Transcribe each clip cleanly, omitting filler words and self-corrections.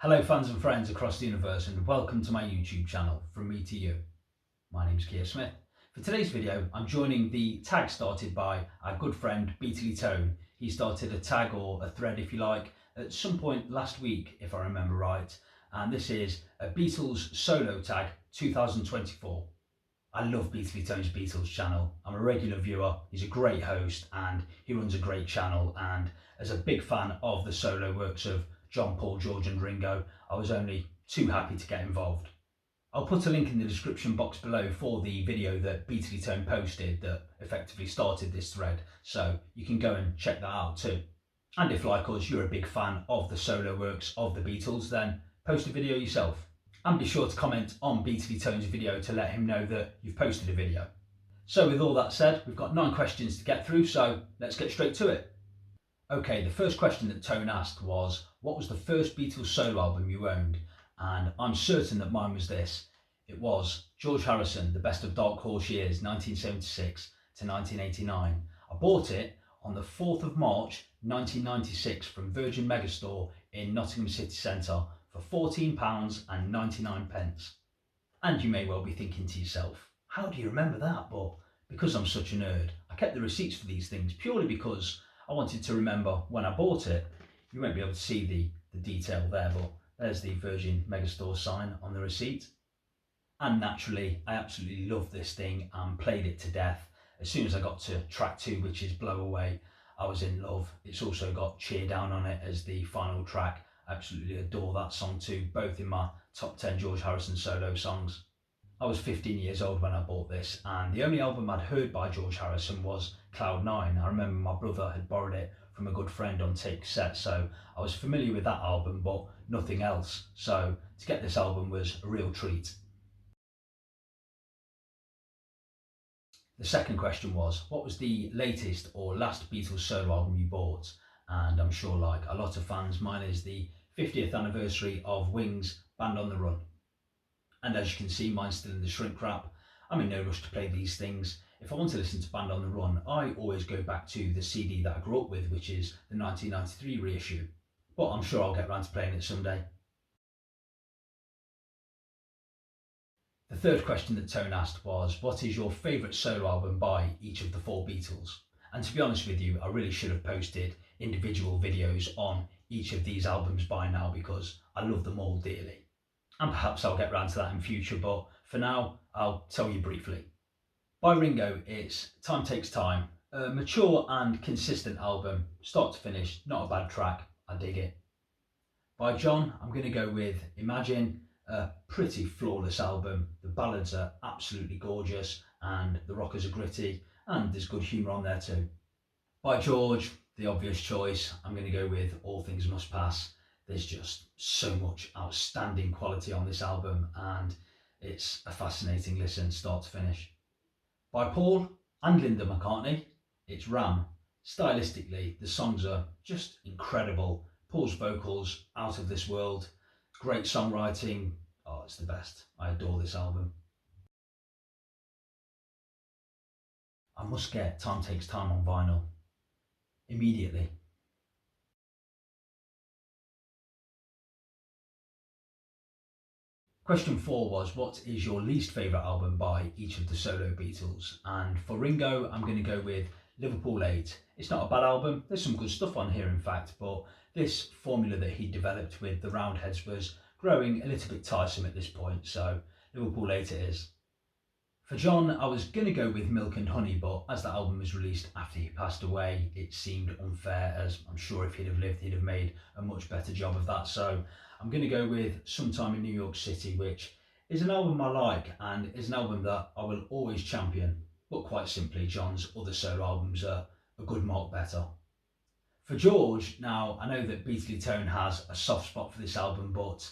Hello fans and friends across the universe and welcome to my YouTube channel, From Me to You. My name's Keir Smith. For today's video I'm joining the tag started by our good friend Beatley Tone. He started a tag or a thread if you like at some point last week if I remember right, and this is a Beatles solo tag 2024. I love Beatley Tone's Beatles channel. I'm a regular viewer, he's a great host and he runs a great channel, and as a big fan of the solo works of John, Paul, George and Ringo, I was only too happy to get involved. I'll put a link in the description box below for the video that Beatley Tone posted that effectively started this thread, so you can go and check that out too. And if like us you're a big fan of the solo works of the Beatles, then post a video yourself. And be sure to comment on Beatley Tone's video to let him know that you've posted a video. So with all that said, we've got 9 questions to get through, so let's get straight to it. Okay, the first question that Tone asked was, what was the first Beatles solo album you owned? And I'm certain that mine was this. It was George Harrison, The Best of Dark Horse Years, 1976 to 1989. I bought it on the 4th of March 1996 from Virgin Megastore in Nottingham City Centre for £14.99. And you may well be thinking to yourself, how do you remember that? But because I'm such a nerd, I kept the receipts for these things purely because I wanted to remember when I bought it. You won't be able to see the detail there, but there's the Virgin Megastore sign on the receipt. And naturally, I absolutely loved this thing and played it to death. As soon as I got to track 2, which is Blow Away, I was in love. It's also got Cheer Down on it as the final track. I absolutely adore that song too, both in my top 10 George Harrison solo songs. I was 15 years old when I bought this, and the only album I'd heard by George Harrison was Cloud 9. I remember my brother had borrowed it from a good friend on tape cassette, so I was familiar with that album but nothing else. So to get this album was a real treat. The second question was, what was the latest or last Beatles solo album you bought? And I'm sure like a lot of fans, mine is the 50th anniversary of Wings' Band on the Run. And as you can see, mine's still in the shrink wrap. I'm in no rush to play these things. If I want to listen to Band on the Run, I always go back to the CD that I grew up with, which is the 1993 reissue. But I'm sure I'll get around to playing it someday. The third question that Tone asked was, what is your favourite solo album by each of the 4 Beatles? And to be honest with you, I really should have posted individual videos on each of these albums by now because I love them all dearly. And perhaps I'll get round to that in future, but for now, I'll tell you briefly. By Ringo, it's Time Takes Time, a mature and consistent album, start to finish, not a bad track, I dig it. By John, I'm going to go with Imagine, a pretty flawless album. The ballads are absolutely gorgeous and the rockers are gritty and there's good humour on there too. By George, the obvious choice, I'm going to go with All Things Must Pass. There's just so much outstanding quality on this album and it's a fascinating listen start to finish. By Paul and Linda McCartney, it's Ram. Stylistically, the songs are just incredible. Paul's vocals, out of this world. Great songwriting. Oh, it's the best. I adore this album. I must get Time Takes Time on vinyl. Immediately. Question 4 was, what is your least favourite album by each of the solo Beatles? And for Ringo, I'm going to go with Liverpool 8. It's not a bad album, there's some good stuff on here in fact, but this formula that he developed with the Roundheads was growing a little bit tiresome at this point, so Liverpool 8 it is. For John, I was going to go with Milk and Honey, but as that album was released after he passed away, it seemed unfair, as I'm sure if he'd have lived, he'd have made a much better job of that. So I'm going to go with Sometime in New York City, which is an album I like and is an album that I will always champion. But quite simply, John's other solo albums are a good mark better. For George, now I know that Beatley Tone has a soft spot for this album, but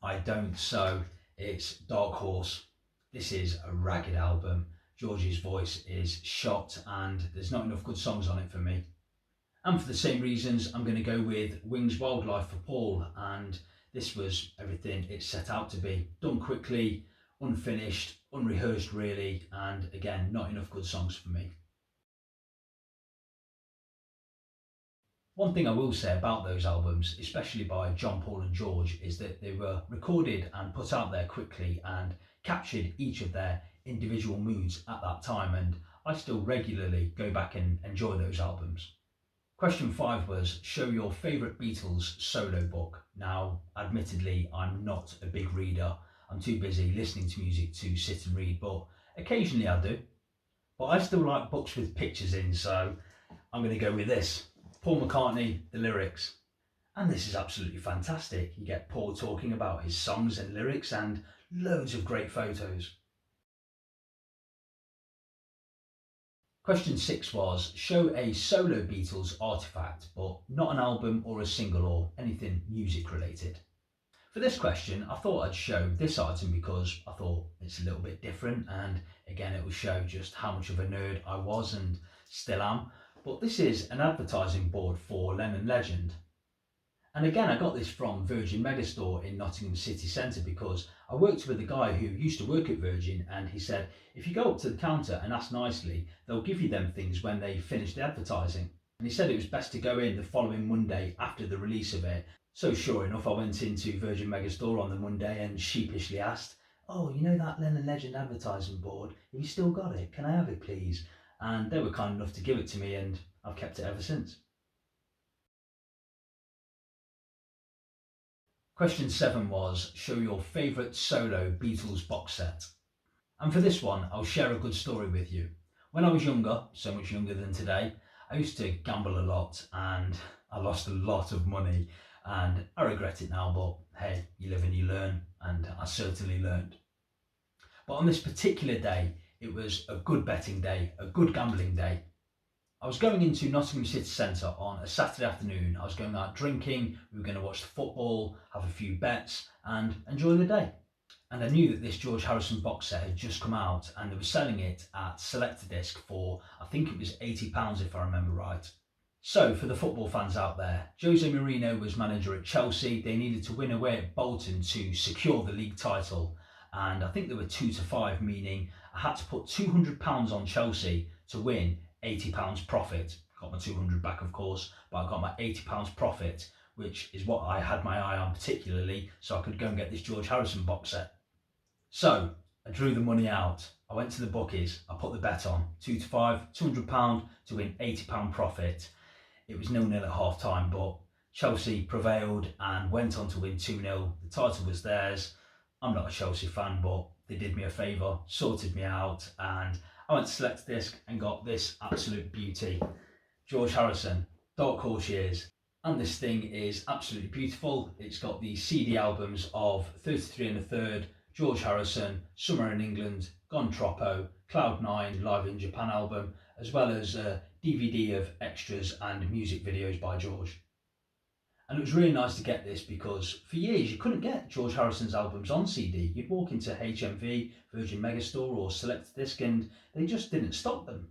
I don't, so it's Dark Horse. This is a ragged album. George's voice is shot and there's not enough good songs on it for me. And for the same reasons, I'm going to go with Wings Wildlife for Paul, and this was everything it set out to be. Done quickly, unfinished, unrehearsed really, and again, not enough good songs for me. One thing I will say about those albums, especially by John, Paul and George, is that they were recorded and put out there quickly and captured each of their individual moods at that time, and I still regularly go back and enjoy those albums. Question 5 was show your favourite Beatles solo book. Now, admittedly, I'm not a big reader. I'm too busy listening to music to sit and read, but occasionally I do. But I still like books with pictures in, so I'm going to go with this. Paul McCartney, The Lyrics. And this is absolutely fantastic. You get Paul talking about his songs and lyrics and loads of great photos. Question 6 was show a solo Beatles artifact, but not an album or a single or anything music related. For this question, I thought I'd show this item because I thought it's a little bit different, and again it will show just how much of a nerd I was and still am. But this is an advertising board for Lennon Legend. And again, I got this from Virgin Megastore in Nottingham City Centre because I worked with a guy who used to work at Virgin, and he said, if you go up to the counter and ask nicely, they'll give you them things when they finish the advertising. And he said it was best to go in the following Monday after the release of it. So sure enough, I went into Virgin Megastore on the Monday and sheepishly asked, oh, you know that Lennon Legend advertising board? Have you still got it? Can I have it, please? And they were kind enough to give it to me, and I've kept it ever since. Question 7 was show your favourite solo Beatles box set. And for this one, I'll share a good story with you. When I was younger, so much younger than today, I used to gamble a lot and I lost a lot of money, and I regret it now, but hey, you live and you learn, and I certainly learned. But on this particular day, it was a good betting day, a good gambling day. I was going into Nottingham City Centre on a Saturday afternoon. I was going out drinking, we were going to watch the football, have a few bets and enjoy the day. And I knew that this George Harrison box set had just come out and they were selling it at Selector Disc for, I think it was £80 if I remember right. So for the football fans out there, Jose Mourinho was manager at Chelsea. They needed to win away at Bolton to secure the league title. And I think they were 2-5, meaning I had to put £200 on Chelsea to win £80 profit. Got my 200 back, of course, but I got my £80 profit, which is what I had my eye on particularly, so I could go and get this George Harrison box set. So I drew the money out. I went to the bookies. I put the bet on 2-5, £200 to win £80 profit. It was 0-0 at half time, but Chelsea prevailed and went on to win 2-0. The title was theirs. I'm not a Chelsea fan, but they did me a favour, sorted me out, and I went to Select Disc and got this absolute beauty. George Harrison, Dark Horse Years. And this thing is absolutely beautiful. It's got the CD albums of 33 and a Third, George Harrison, Summer in England, Gone Troppo, Cloud 9 Live in Japan album, as well as a DVD of extras and music videos by George. And it was really nice to get this because for years you couldn't get George Harrison's albums on CD. You'd walk into HMV, Virgin Megastore or Select Disc and they just didn't stock them.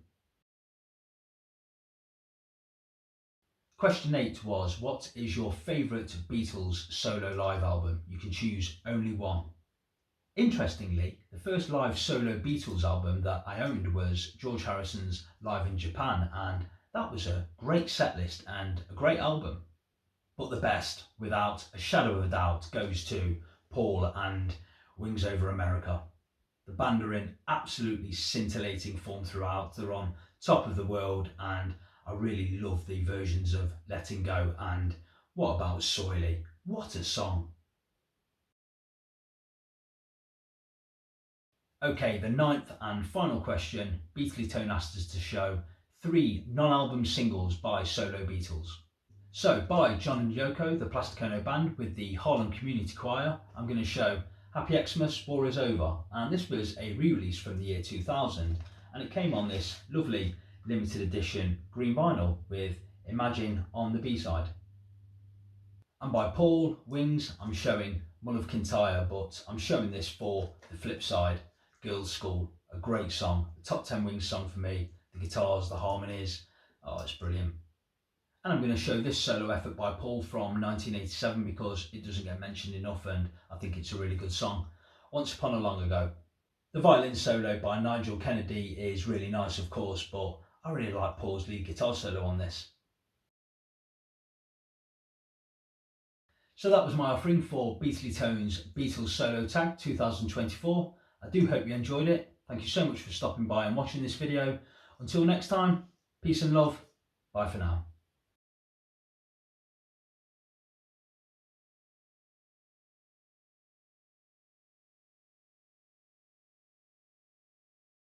Question 8 was, what is your favourite Beatles solo live album? You can choose only one. Interestingly, the first live solo Beatles album that I owned was George Harrison's Live in Japan, and that was a great set list and a great album. But the best, without a shadow of a doubt, goes to Paul and Wings Over America. The band are in absolutely scintillating form throughout. They're on top of the world, and I really love the versions of Letting Go and What About Soily? What a song. Okay, the 9th and final question. Beatley Tone asked us to show 3 non-album singles by solo Beatles. So by John and Yoko, the Plastic Ono Band with the Harlem Community Choir, I'm going to show Happy Xmas, War Is Over. And this was a re-release from the year 2000 and it came on this lovely limited edition green vinyl with Imagine on the B-side. And by Paul, Wings, I'm showing Mull of Kintyre, but I'm showing this for the flip side, Girls' School, a great song, a top 10 Wings song for me, the guitars, the harmonies, oh it's brilliant. And I'm going to show this solo effort by Paul from 1987 because it doesn't get mentioned enough and I think it's a really good song. Once Upon a Long Ago. The violin solo by Nigel Kennedy is really nice of course, but I really like Paul's lead guitar solo on this. So that was my offering for Beatley Tone's Beatles Solo Tag 2024. I do hope you enjoyed it. Thank you so much for stopping by and watching this video. Until next time, peace and love. Bye for now.